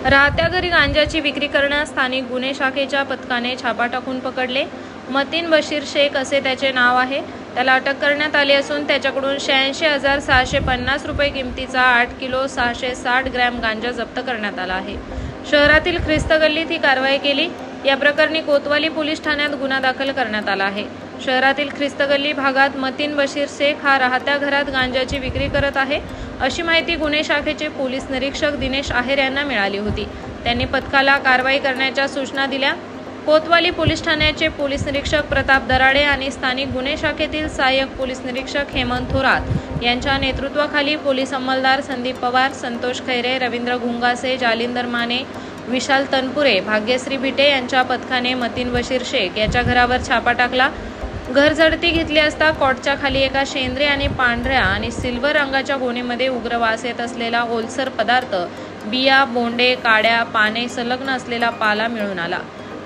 राहत्या घरी गांजाची विक्री करण्यास स्थानिक गुन्हे शाखेच्या पथकाने छापा टाकून पकडले। मतीन बशीर शेख असे त्याचे नाव आहे। त्याला अटक करण्यात आली असून त्याच्याकडून 86,650 रुपये किमतीचा 8 किलो 660 ग्रॅम गांजा जप्त करण्यात आला आहे। शहरातील ख्रिस्त गल्लीत ही कारवाई केली। या प्रकरणी कोतवाली पोलीस ठाण्यात गुन्हा दाखल करण्यात आला आहे। शहरातील ख्रिस्त गल्ली भागात मतीन बशीर शेख हा राहत्या घरात गांजाची विक्री करत आहे अशी माहिती गुन्हे शाखेचे पोलीस निरीक्षक दिनेश आहेर यांना मिळाली होती। त्यांनी पथकाला कारवाई करण्याच्या सूचना दिल्या। कोतवाली पोलीस ठाण्याचे पोलीस निरीक्षक प्रताप दराडे आणि स्थानिक गुन्हे शाखेतील सहाय्यक पोलीस निरीक्षक हेमंत थोरात यांच्या नेतृत्वाखाली पोलीस अंमलदार संदीप पवार, संतोष खैरे, रवींद्र घुंगासे, जालिंदर माने, विशाल तनपुरे, भाग्यश्री भिटे यांच्या पथकाने मतीन बशीर शेख याच्या घरावर छापा टाकला। घर झडती घेतली असता कॉटच्या खाली एका शेंद्रे आणि पांढऱ्या आणि सिल्वर रंगाच्या गोणीमध्ये उग्र वास येत असलेला ओलसर पदार्थ, बिया, बोंडे, काड्या, पाने संलग्न असलेला पाला मिळून आला।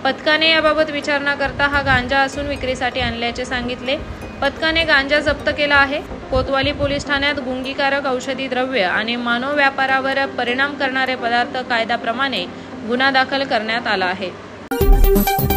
पथकाने याबाबत विचारणा करता हा गांजा असून विक्रीसाठी आणल्याचे सांगितले। पथकाने गांजा जप्त केला आहे। कोतवाली पोलीस ठाण्यात गुंगीकारक औषधी द्रव्य आणि मानव व्यापारावर परिणाम करणारे पदार्थ कायद्याप्रमाणे गुन्हा दाखल करण्यात आला आहे।